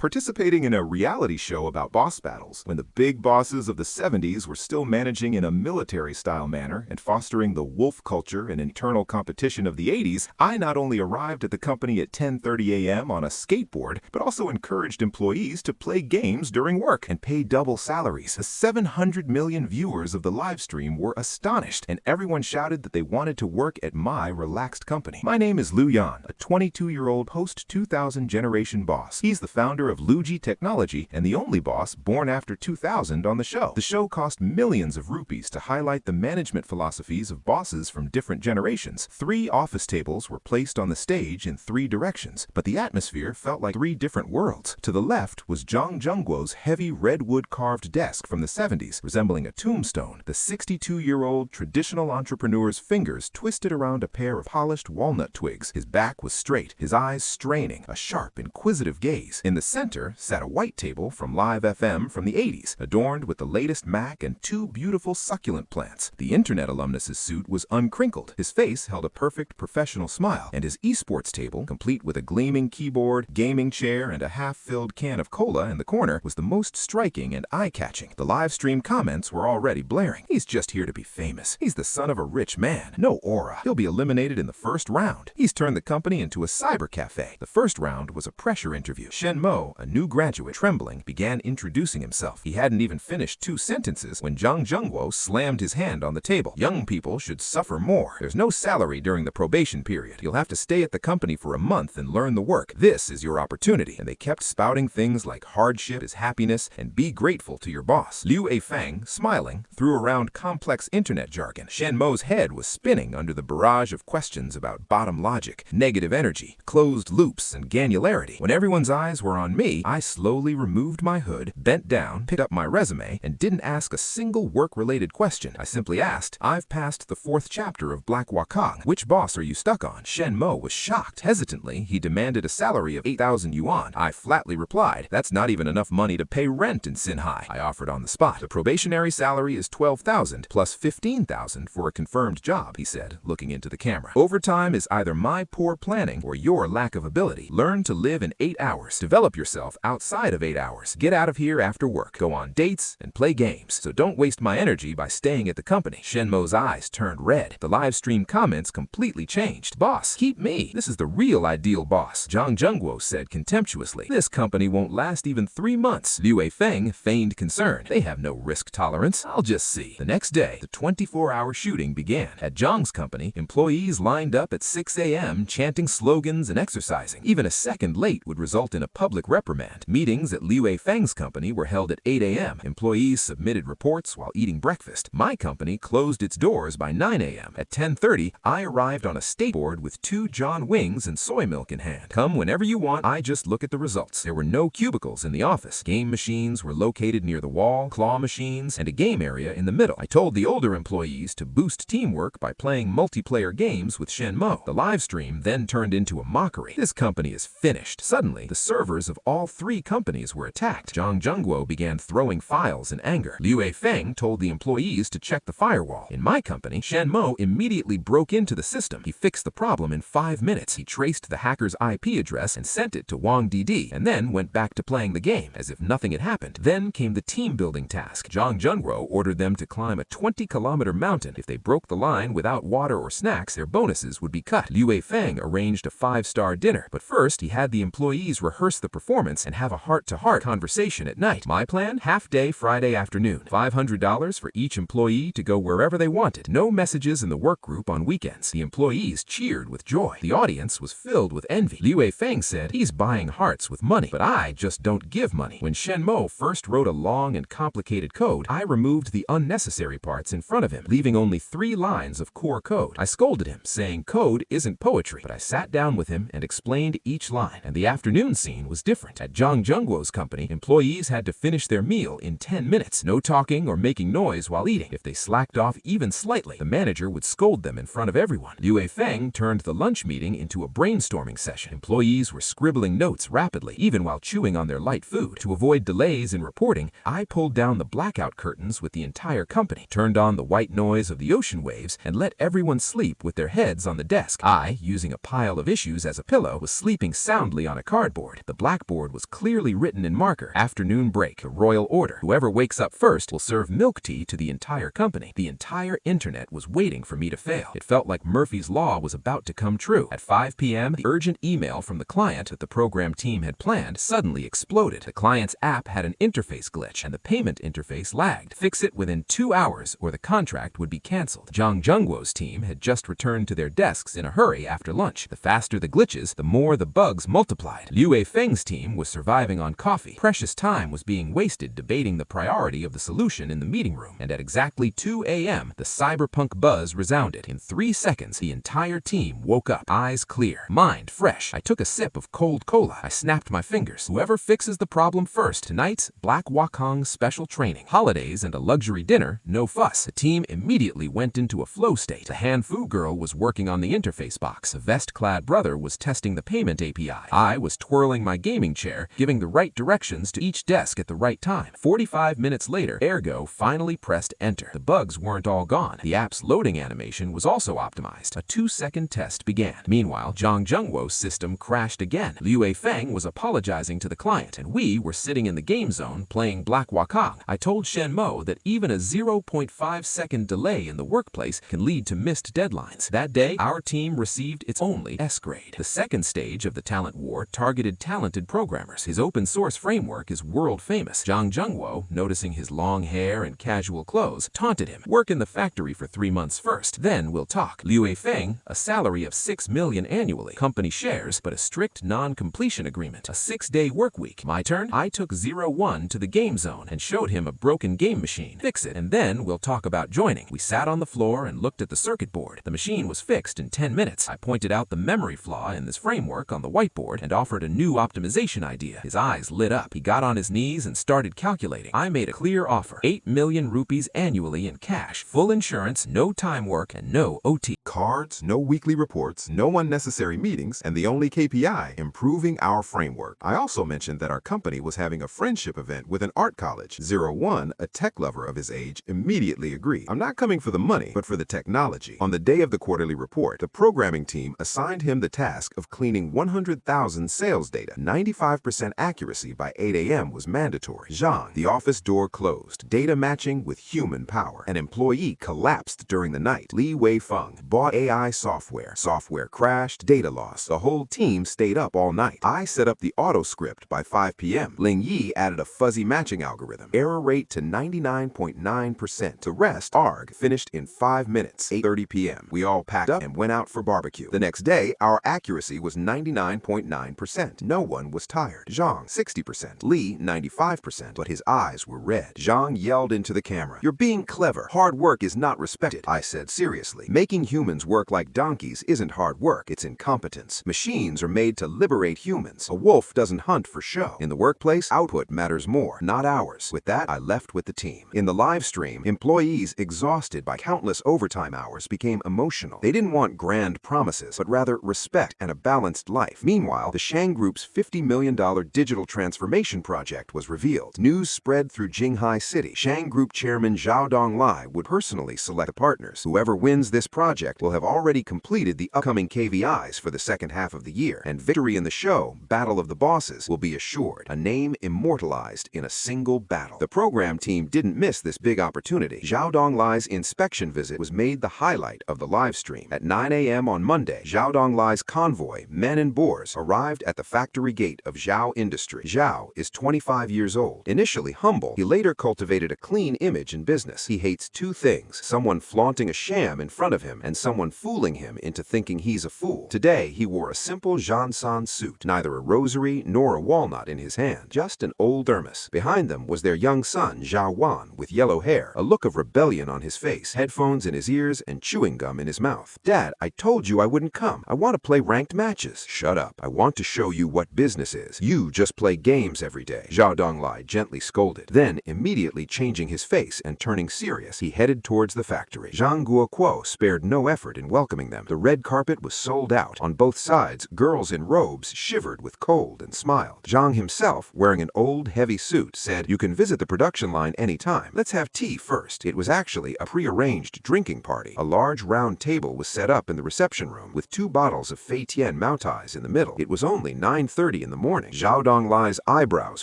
participating in a reality show about boss battles when the big bosses of the 70s were still managing in a military-style manner and fostering the wolf culture and internal competition of the 80s. I not only arrived at the company at 10:30 a.m. on a skateboard, but also encouraged employees to play games during work and pay double salaries. The 700 million viewers of the live stream were astonished, and everyone shouted that they wanted to work at my relaxed company. My name is Liu Yan, a 22-year-old post-2000 generation boss. He's the founder of Luigi Technology and the only boss born after 2000 on the show. The show cost millions of rupees to highlight the management philosophies of bosses from different generations. 3 office tables were placed on the stage in 3 directions, but the atmosphere felt like 3 different worlds. To the left was Zhang Zhengguo's heavy redwood carved desk from the 70s, resembling a tombstone. The 62-year-old traditional entrepreneur's fingers twisted around a pair of polished walnut twigs. His back was straight, his eyes straining, a sharp, inquisitive gaze. In the center sat a white table from Live FM from the 80s, adorned with the latest Mac and 2 beautiful succulent plants. The internet alumnus's suit was uncrinkled. His face held a perfect professional smile, and his esports table, complete with a gleaming keyboard, gaming chair, and a half-filled can of cola in the corner, was the most striking and eye-catching. The live stream comments were already blaring. He's just here to be famous. He's the son of a rich man. No aura. He'll be eliminated in the first round. He's turned the company into a cyber cafe. The first round was a pressure interview. Shen Mo, a new graduate, trembling, began introducing himself. He hadn't even finished 2 sentences when Zhang Zhengguo slammed his hand on the table. Young people should suffer more. There's no salary during the probation period. You'll have to stay at the company for a month and learn the work. This is your opportunity. And they kept spouting things like hardship is happiness and be grateful to your boss. Liu Feng, smiling, threw around complex internet jargon. Shen Mo's head was spinning under the barrage of questions about bottom logic, negative energy, closed loops, and granularity. When everyone's eyes were on me, I slowly removed my hood, bent down, picked up my resume, and didn't ask a single work-related question. I simply asked, "I've passed the 4th chapter of Black Wakang. Which boss are you stuck on?" Shen Mo was shocked. Hesitantly, he demanded a salary of 8,000 yuan. I flatly replied, "That's not even enough money to pay rent in Sinhai." I offered on the spot. "The probationary salary is 12,000 plus 15,000 for a confirmed job," he said, looking into the camera. "Overtime is either my poor planning or your lack of ability. Learn to live in 8 hours. Develop yourself outside of 8 hours. Get out of here after work. Go on dates and play games. So don't waste my energy by staying at the company." Shen Mo's eyes turned red. The live stream comments completely changed. "Boss, keep me. This is the real ideal boss," Zhang Zhengguo said contemptuously. "This company won't last even 3 months." Liu Feng feigned concern. "They have no risk tolerance. I'll just see." The next day, the 24-hour shooting began. At Zhang's company, employees lined up at 6 a.m. chanting slogans and exercising. Even a second late would result in a public reprimand. Meetings at Liu Feng's company were held at 8 a.m. Employees submitted reports while eating breakfast. My company closed its doors by 9 a.m. At 10:30, I arrived on a skateboard with 2 John wings and soy milk in hand. "Come whenever you want. I just look at the results." There were no cubicles in the office. Game machines were located near the wall, claw machines, and a game area in the middle. I told the older employees to boost teamwork by playing multiplayer games with Shen Mo. The live stream then turned into a mockery. "This company is finished." Suddenly, the servers of all 3 companies were attacked. Zhang Zhengguo began throwing files in anger. Liu Feng told the employees to check the firewall. In my company, Shen Mo immediately broke into the system. He fixed the problem in 5 minutes. He traced the hacker's IP address and sent it to Wang Didi, and then went back to playing the game as if nothing had happened. Then came the team-building task. Zhang Zhengguo ordered them to climb a 20-kilometer mountain. If they broke the line without water or snacks, their bonuses would be cut. Liu Feng arranged a 5-star dinner, but first he had the employees rehearse the performance and have a heart-to-heart conversation at night. My plan? Half-day Friday afternoon. $500 for each employee to go wherever they wanted. No messages in the work group on weekends. The employees cheered with joy. The audience was filled with envy. Liu Feng said, "He's buying hearts with money, but I just don't give money." When Shen Mo first wrote a long and complicated code, I removed the unnecessary parts in front of him, leaving only 3 lines of core code. I scolded him, saying code isn't poetry, but I sat down with him and explained each line. And the afternoon scene was different. At Zhang Zhengguo's company, employees had to finish their meal in 10 minutes. No talking or making noise while eating. If they slacked off even slightly, the manager would scold them in front of everyone. Liu Feng turned the lunch meeting into a brainstorming session. Employees were scribbling notes rapidly, even while chewing on their light food. To avoid delays in reporting, I pulled down the blackout curtains with the entire company, turned on the white noise of the ocean waves, and let everyone sleep with their heads on the desk. I, using a pile of issues as a pillow, was sleeping soundly on a cardboard. The black whiteboard was clearly written in marker. Afternoon break, the royal order. Whoever wakes up first will serve milk tea to the entire company. The entire internet was waiting for me to fail. It felt like Murphy's Law was about to come true. At 5 p.m., the urgent email from the client that the program team had planned suddenly exploded. The client's app had an interface glitch, and the payment interface lagged. Fix it within 2 hours, or the contract would be canceled. Zhang Zhengguo's team had just returned to their desks in a hurry after lunch. The faster the glitches, the more the bugs multiplied. Liu Feng's team was surviving on coffee. Precious time was being wasted debating the priority of the solution in the meeting room. And at exactly 2 a.m., the cyberpunk buzz resounded. In 3 seconds, the entire team woke up, eyes clear, mind fresh. I took a sip of cold cola. I snapped my fingers. Whoever fixes the problem first. Tonight's Black Wakong special training. Holidays and a luxury dinner, no fuss. The team immediately went into a flow state. The Hanfu girl was working on the interface box. The vest-clad brother was testing the payment API. I was twirling my gaming chair, giving the right directions to each desk at the right time. 45 minutes later, Ergo finally pressed enter. The bugs weren't all gone. The app's loading animation was also optimized. A 2-second test began. Meanwhile, Zhang Zhengguo's system crashed again. Liu Feng was apologizing to the client, and we were sitting in the game zone playing Black Wakong. I told Shen Mo that even a 0.5-second delay in the workplace can lead to missed deadlines. That day, our team received its only S grade. The second stage of the talent war targeted talented programmers. His open source framework is world famous. Zhang Zhengguo, noticing his long hair and casual clothes, taunted him. Work in the factory for 3 months first, then we'll talk. Liu Feng, a salary of 6 million annually, company shares, but a strict non-completion agreement, a 6-day work week. My turn? I took 01 to the game zone and showed him a broken game machine. Fix it, and then we'll talk about joining. We sat on the floor and looked at the circuit board. The machine was fixed in 10 minutes. I pointed out the memory flaw in this framework on the whiteboard and offered a new optimization idea. His eyes lit up. He got on his knees and started calculating. I made a clear offer. 8 million rupees annually in cash, full insurance, no time work, and no OT. Cards, no weekly reports, no unnecessary meetings, and the only KPI, improving our framework. I also mentioned that our company was having a friendship event with an art college. 01, a tech lover of his age, immediately agreed. I'm not coming for the money, but for the technology. On the day of the quarterly report, the programming team assigned him the task of cleaning 100,000 sales data. 95% accuracy by 8 a.m. was mandatory. Zhang, the office door closed. Data matching with human power. An employee collapsed during the night. Li Weifeng bought AI software. Software crashed, data loss. The whole team stayed up all night. I set up the auto script by 5 p.m. Ling Yi added a fuzzy matching algorithm. Error rate to 99.9%. The rest, ARG, finished in 5 minutes. 8:30 p.m. We all packed up and went out for barbecue. The next day, our accuracy was 99.9%. No one was tired. Zhang, 60%. Li, 95%. But his eyes were red. Zhang yelled into the camera, "You're being clever. Hard work is not respected." I said seriously, making humans work like donkeys isn't hard work, it's incompetence. Machines are made to liberate humans. A wolf doesn't hunt for show. In the workplace, output matters more, not hours. With that, I left with the team. In the live stream, employees exhausted by countless overtime hours became emotional. They didn't want grand promises, but rather respect and a balanced life. Meanwhile, the Shang Group's $50 million digital transformation project was revealed. News spread through Jinghai City. Shang Group chairman Zhao Donglai would personally select the partners. Whoever wins this project will have already completed the upcoming KVIs for the second half of the year, and victory in the show, Battle of the Bosses, will be assured, a name immortalized in a single battle. The program team didn't miss this big opportunity. Zhao Donglai's inspection visit was made the highlight of the live stream. At 9 a.m. on Monday, Zhao Donglai's convoy, men and boars, arrived at the factory gate of Zhao Industry. Zhao is 25 years old. Initially humble, he later cultivated a clean image in business. He hates two things: someone flaunting a sham in front of him and someone fooling him into thinking he's a fool. Today, he wore a simple Jansan suit, neither a rosary nor a walnut in his hand, just an old thermos. Behind them was their young son, Zhao Wan, with yellow hair, a look of rebellion on his face, headphones in his ears, and chewing gum in his mouth. "Dad, I told you I wouldn't come. I want to play ranked matches." "Shut up. I want to show you what business is. You just play games every day," Zhao Donglai gently scolded. Then, immediately changing his face and turning serious, he headed towards the factory. Zhang Guoquo spared no effort in welcoming them. The red carpet was sold out. On both sides, girls in robes shivered with cold and smiled. Zhang himself, wearing an old, heavy suit, said, "You can visit the production line anytime. Let's have tea first." It was actually a pre-arranged drinking party. A large round table was set up in the reception room with 2 bottles of Fei Tian Moutais in the middle. It was only 9:30 in the morning. Zhao Donglai's eyebrows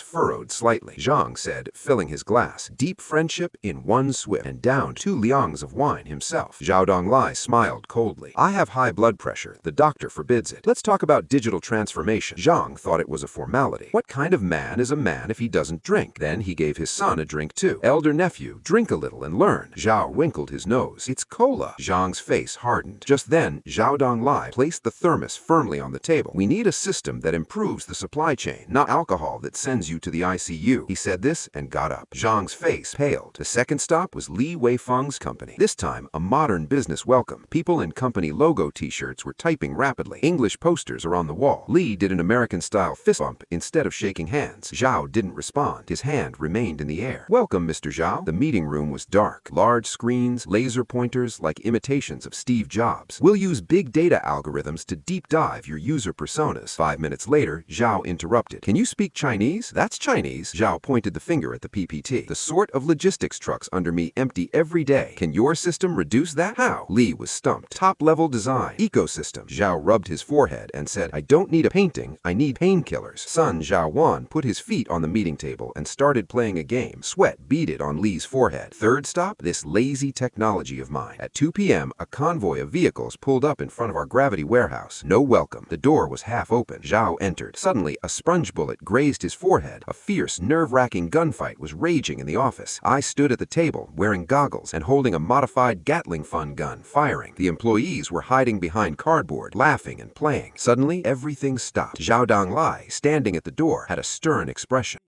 furrowed slightly. Zhang said, filling his glass, deep friendship in one swift, and downed 2 liangs of wine himself. Zhao Donglai smiled coldly. I have high blood pressure. The doctor forbids it. Let's talk about digital transformation. Zhang thought it was a formality. What kind of man is a man if he doesn't drink? Then he gave his son a drink too. Elder nephew, drink a little and learn. Zhao wrinkled his nose. It's cola. Zhang's face hardened. Just then, Zhao Donglai placed the thermos firmly on the table. We need a system that improves the supply chain, not alcohol that sends you to the ICU. He said this and got up. Zhang's face paled. The second stop was Li Weifeng's company. This time, a modern business welcome. People in company logo t-shirts were typing rapidly. English posters are on the wall. Li did an American-style fist bump instead of shaking hands. Zhao didn't respond. His hand remained in the air. Welcome, Mr. Zhao. The meeting room was dark. Large screens, laser pointers like imitations of Steve Jobs. We'll use big data algorithms to deep dive your user personas. 5 minutes later, Zhao interrupted. Can you speak Chinese? That's Chinese. Zhao pointed the finger at the PPT. The sort of logistics trucks under me empty every day. Can your system reduce that? How? Li was stumped. Top-level design. Ecosystem. Zhao rubbed his forehead and said, I don't need a painting, I need painkillers. Son Zhao Wan put his feet on the meeting table and started playing a game. Sweat beaded on Li's forehead. Third stop, this lazy technology of mine. At 2 p.m., a convoy of vehicles pulled up in front of our gravity warehouse. No welcome. The door was half open. Zhao entered. Suddenly, a sponge bullet grazed his forehead. A fierce, nerve-wracking gunfight was raging in the office. I stood at the table, wearing goggles and holding a modified Gatling fun gun, firing. The employees were hiding behind cardboard, laughing and playing. Suddenly, everything stopped. Zhao Donglai, standing at the door, had a stern expression.